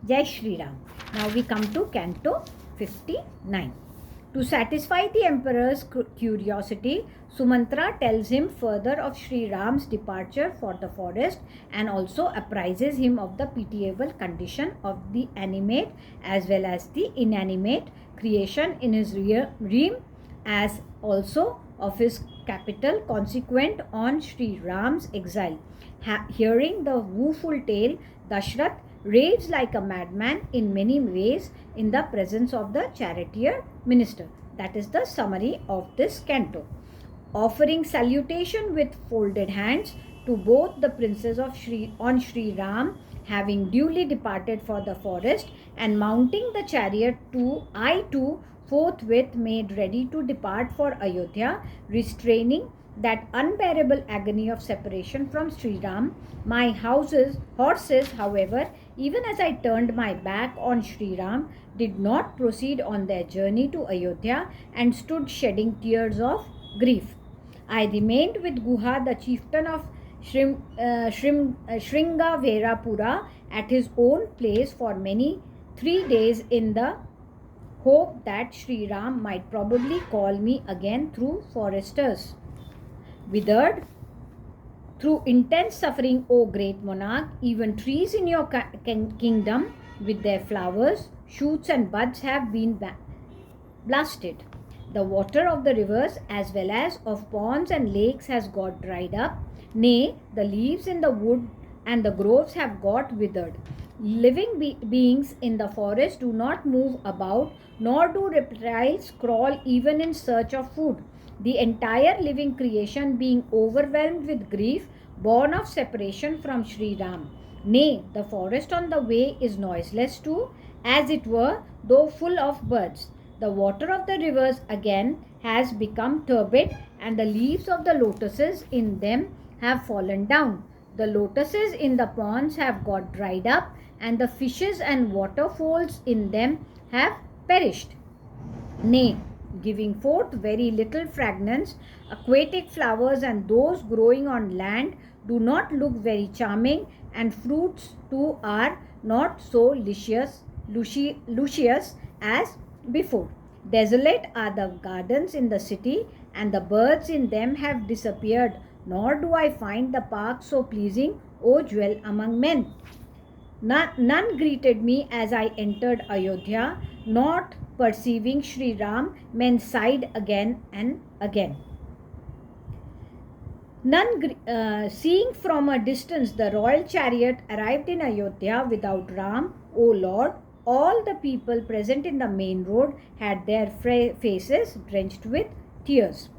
Jai Shri Ram. Now we come to Canto 59. To satisfy the emperor's curiosity, Sumantra tells him further of Sri Ram's departure for the forest and also apprises him of the pitiable condition of the animate as well as the inanimate creation in his realm, as also of his capital consequent on Sri Ram's exile. Hearing the woeful tale, Dashrath raves like a madman in many ways in the presence of the charioteer minister. That is the summary of this canto. Offering salutation with folded hands to both the princes of Sri Ram, having duly departed for the forest, and mounting the chariot I too forthwith made ready to depart for Ayodhya, restraining that unbearable agony of separation from Sri Ram. My horses, however, even as I turned my back on Sri Ram, did not proceed on their journey to Ayodhya and stood shedding tears of grief. I remained with Guha, the chieftain of Shringaverapura, at his own place for 3 days in the hope that Sri Ram might probably call me again through foresters. Withered through intense suffering, O great monarch, even trees in your kingdom with their flowers, shoots and buds have been blasted. The water of the rivers as well as of ponds and lakes has got dried up. Nay, the leaves in the wood and the groves have got withered. Living beings in the forest do not move about, nor do reptiles crawl even in search of food. The entire living creation being overwhelmed with grief, born of separation from Sri Ram. Nay, the forest on the way is noiseless too, as it were, though full of birds. The water of the rivers again has become turbid, and the leaves of the lotuses in them have fallen down. The lotuses in the ponds have got dried up, and the fishes and waterfalls in them have perished. Nay, giving forth very little fragrance, aquatic flowers and those growing on land do not look very charming, and fruits too are not so luscious as before. Desolate are the gardens in the city, and the birds in them have disappeared, nor do I find the park so pleasing, O jewel among men. None greeted me as I entered Ayodhya, not perceiving Sri Ram, men sighed again and again. Seeing from a distance the royal chariot arrived in Ayodhya without Ram, O Lord, all the people present in the main road had their faces drenched with tears.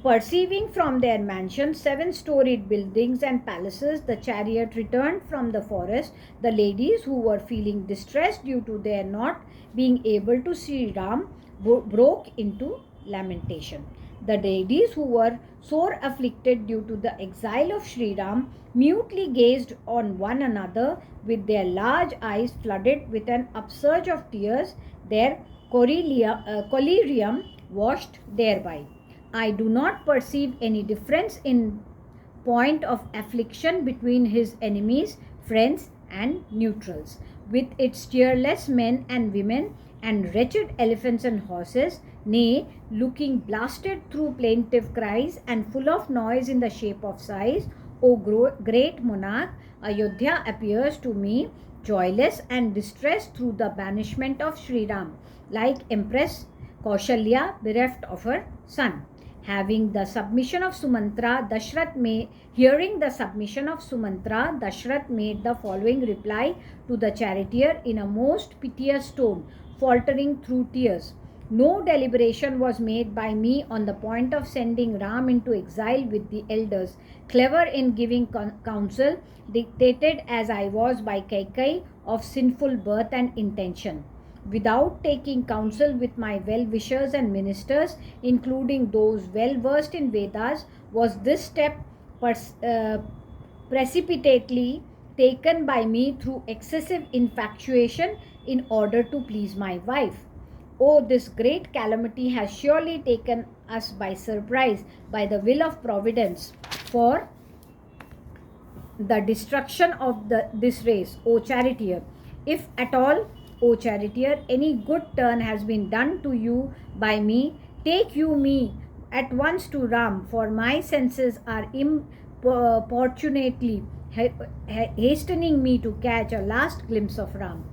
Perceiving from their mansions 7-storied buildings and palaces, the chariot returned from the forest. The ladies who were feeling distressed due to their not being able to see Ram broke into lamentation. The ladies who were sore afflicted due to the exile of Sri Ram mutely gazed on one another with their large eyes flooded with an upsurge of tears, their collyrium washed thereby. I do not perceive any difference in point of affliction between his enemies, friends, and neutrals. With its cheerless men and women and wretched elephants and horses, nay, looking blasted through plaintive cries and full of noise in the shape of sighs, O great monarch, Ayodhya appears to me joyless and distressed through the banishment of Sri Ram, like Empress Kaushalya bereft of her son. Hearing the submission of Sumantra, Dashrath made the following reply to the charioteer in a most piteous tone, faltering through tears. No deliberation was made by me on the point of sending Ram into exile with the elders, clever in giving counsel, dictated as I was by Kaikeyi of sinful birth and intention. Without taking counsel with my well-wishers and ministers, including those well-versed in Vedas, was this step precipitately taken by me through excessive infatuation in order to please my wife. Oh, this great calamity has surely taken us by surprise by the will of Providence, for the destruction of this race, O charioteer. If at all, O charioteer, any good turn has been done to you by me, take you me at once to Ram, for my senses are importunately hastening me to catch a last glimpse of Ram.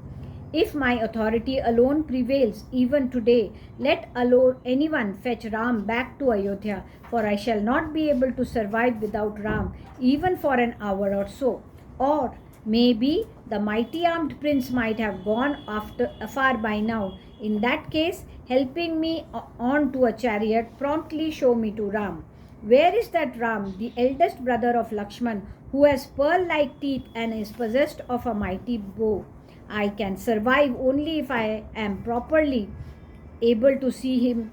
If my authority alone prevails even today, let alone anyone fetch Ram back to Ayodhya, for I shall not be able to survive without Ram even for an hour or so. Or maybe the mighty armed prince might have gone afar by now. In that case, helping me on to a chariot, promptly show me to Ram. Where is that Ram, the eldest brother of Lakshman, who has pearl-like teeth and is possessed of a mighty bow? I can survive only if I am properly able to see him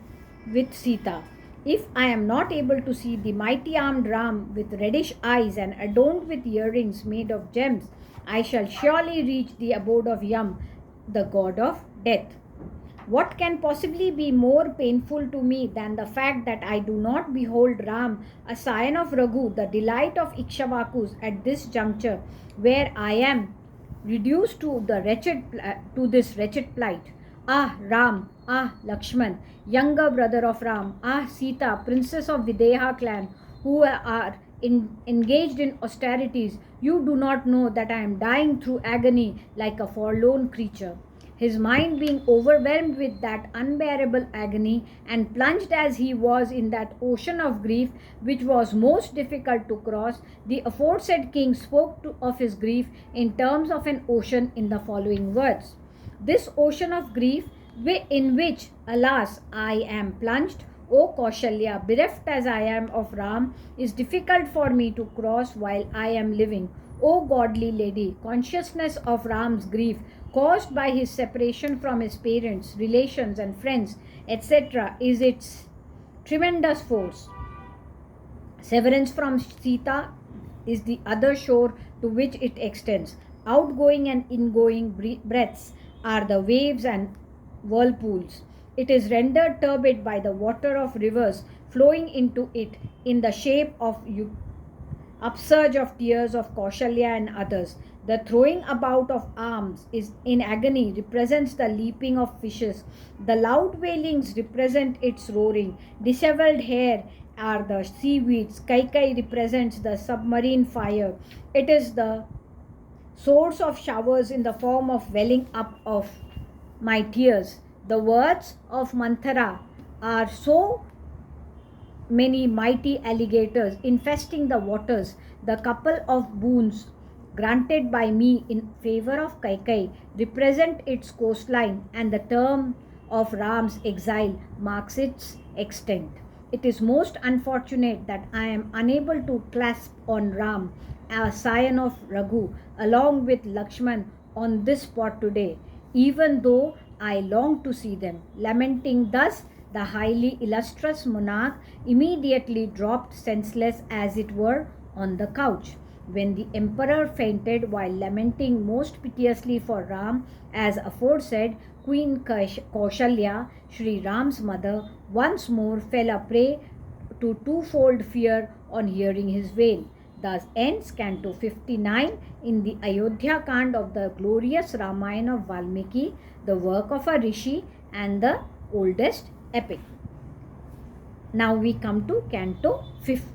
with Sita. If I am not able to see the mighty armed Ram with reddish eyes and adorned with earrings made of gems, I shall surely reach the abode of Yam, the god of death. What can possibly be more painful to me than the fact that I do not behold Ram, a scion of Raghu, the delight of Ikshvakus, at this juncture, where I am reduced to this wretched plight? Ah, Ram, ah, Lakshman, younger brother of Ram, ah, Sita, princess of Videha clan, who are engaged in austerities, you do not know that I am dying through agony like a forlorn creature. His mind being overwhelmed with that unbearable agony, and plunged as he was in that ocean of grief which was most difficult to cross, the aforesaid king spoke of his grief in terms of an ocean in the following words: This ocean of grief, in which, alas, I am plunged, O Kaushalya, bereft as I am of Ram, is difficult for me to cross while I am living. O godly lady, consciousness of Ram's grief caused by his separation from his parents, relations, and friends, etc., is its tremendous force. Severance from Sita is the other shore to which it extends. Outgoing and ingoing breaths are the waves and whirlpools. It is rendered turbid by the water of rivers flowing into it in the shape of upsurge of tears of Kaushalya and others. The throwing about of arms is in agony represents the leaping of fishes. The loud wailings represent its roaring. Disheveled hair are the seaweeds. Kaikai represents the submarine fire. It is the source of showers in the form of welling up of my tears. The words of Manthara are so many mighty alligators infesting the waters. The couple of boons granted by me in favor of Kaikai represent its coastline, and the term of Ram's exile marks its extent. It is most unfortunate that I am unable to clasp on Ram, a scion of Raghu, along with Lakshman on this spot today, even though I long to see them. Lamenting thus, the highly illustrious monarch immediately dropped senseless, as it were, on the couch. When the emperor fainted while lamenting most piteously for Ram, as aforesaid, Queen Kaushalya, Sri Ram's mother, once more fell a prey to twofold fear on hearing his wail. Thus ends Canto 59 in the Ayodhya Kand of the glorious Ramayana of Valmiki, the work of a rishi and the oldest epic. Now we come to Canto 60.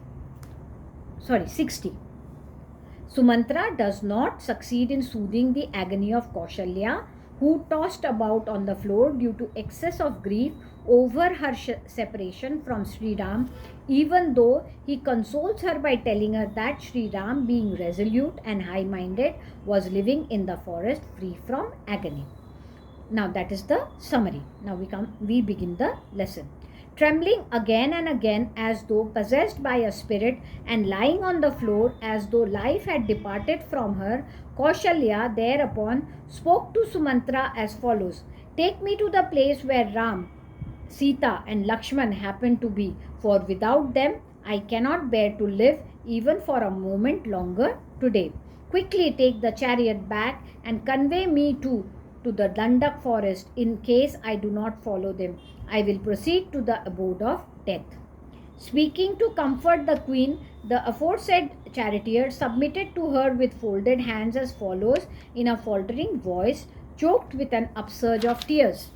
Sumantra does not succeed in soothing the agony of Kaushalya, who tossed about on the floor due to excess of grief over her separation from Sri Ram, even though he consoles her by telling her that Sri Ram, being resolute and high-minded, was living in the forest free from agony. Now that is the summary. Now we begin the lesson. Trembling again and again as though possessed by a spirit, and lying on the floor as though life had departed from her, Kaushalya thereupon spoke to Sumantra as follows: Take me to the place where Ram, Sita and Lakshman happen to be, for without them I cannot bear to live even for a moment longer today. Quickly take the chariot back and convey me to the Dandak forest. In case I do not follow them, I will proceed to the abode of death. Speaking to comfort the queen, the aforesaid charioteer submitted to her with folded hands as follows in a faltering voice, choked with an upsurge of tears.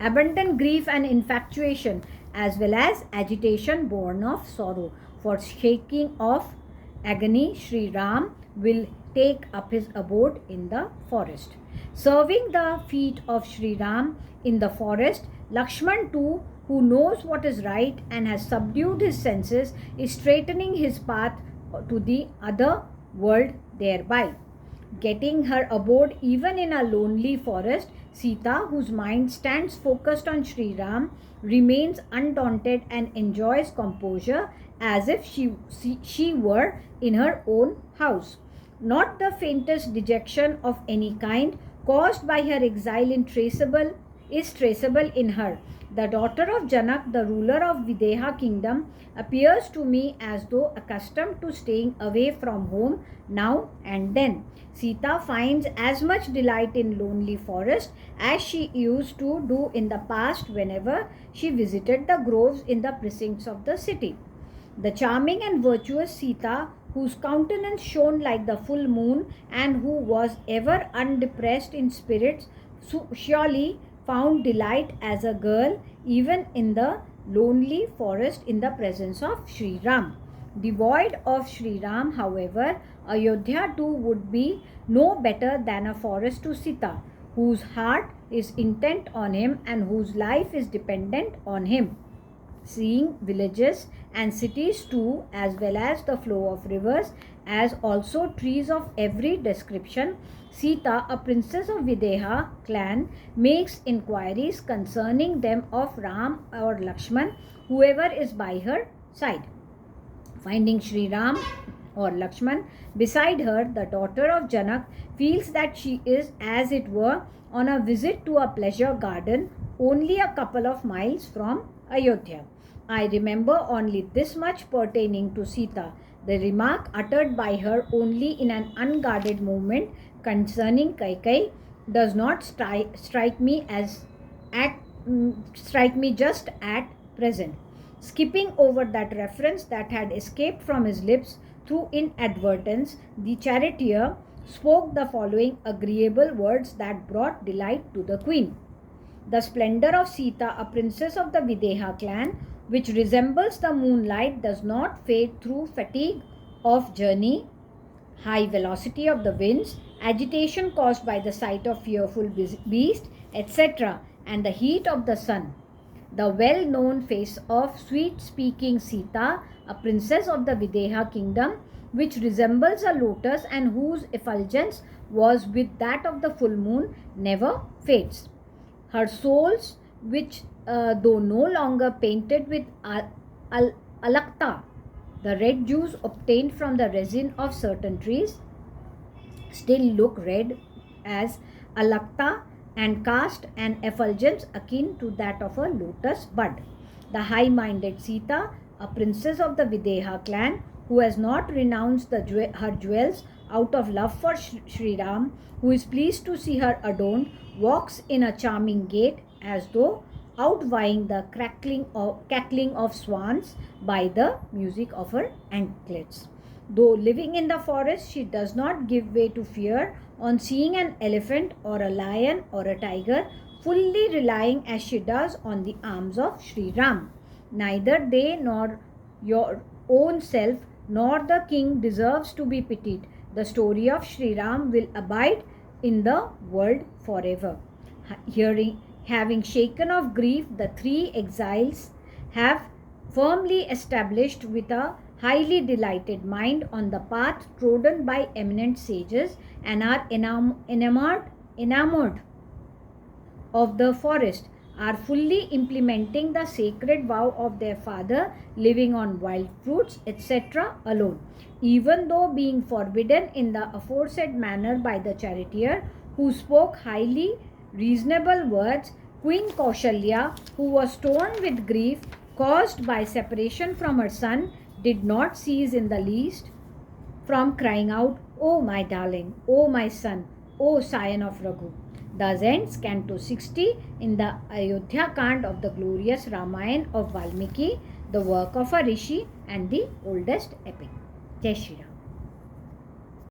Abundant grief and infatuation, as well as agitation born of sorrow. For shaking of agony, Sri Ram will take up his abode in the forest. Serving the feet of Sri Ram in the forest, Lakshman too, who knows what is right and has subdued his senses, is straightening his path to the other world thereby. Getting her abode even in a lonely forest, Sita, whose mind stands focused on Sri Ram, remains undaunted and enjoys composure as if she were in her own house. Not the faintest dejection of any kind caused by her exile is traceable in her. The daughter of Janak, the ruler of Videha kingdom, appears to me as though accustomed to staying away from home now and then. Sita finds as much delight in lonely forest as she used to do in the past whenever she visited the groves in the precincts of the city. The charming and virtuous Sita, whose countenance shone like the full moon and who was ever undepressed in spirits, surely found delight as a girl even in the lonely forest in the presence of Sri Ram. Devoid of Sri Ram, however, Ayodhya too would be no better than a forest to Sita, whose heart is intent on him and whose life is dependent on him. Seeing villages and cities too, as well as the flow of rivers, as also trees of every description, Sita, a princess of Videha clan, makes inquiries concerning them of Ram or Lakshman, whoever is by her side. Finding Sri Ram or Lakshman beside her, the daughter of Janak feels that she is, as it were, on a visit to a pleasure garden only a couple of miles from Ayodhya. I remember only this much pertaining to Sita. The remark uttered by her only in an unguarded moment concerning Kaikai does not strike me just at present. Skipping over that reference that had escaped from his lips through inadvertence, the charioteer spoke the following agreeable words that brought delight to the queen. The splendor of Sita, a princess of the Videha clan, which resembles the moonlight, does not fade through fatigue of journey, high velocity of the winds, agitation caused by the sight of fearful beast, etc., and the heat of the sun. The well-known face of sweet-speaking Sita, a princess of the Videha kingdom, which resembles a lotus and whose effulgence was with that of the full moon, never fades. Her soles, which though no longer painted with alakta, the red juice obtained from the resin of certain trees, still look red as alakta and cast an effulgence akin to that of a lotus bud. The high-minded Sita, a princess of the Videha clan, who has not renounced her jewels out of love for Sri Ram, who is pleased to see her adorned, walks in a charming gait as though outvying the cackling of swans by the music of her anklets. Though living in the forest, she does not give way to fear on seeing an elephant or a lion or a tiger, fully relying as she does on the arms of Sri Ram. Neither they nor your own self nor the king deserves to be pitied. The story of Sri Ram will abide in the world forever. Having shaken off grief, the three exiles have firmly established with a highly delighted mind on the path trodden by eminent sages and are enamored of the forest, are fully implementing the sacred vow of their father, living on wild fruits, etc. alone, even though being forbidden in the aforesaid manner by the charioteer, who spoke highly reasonable words. Queen Kaushalya, who was torn with grief caused by separation from her son, did not cease in the least from crying out, "O my darling, O my son, O scion of Raghu." Thus ends Canto 60 in the Ayodhya Kand of the glorious Ramayana of Valmiki, the work of a rishi and the oldest epic. Jai Shri Ram.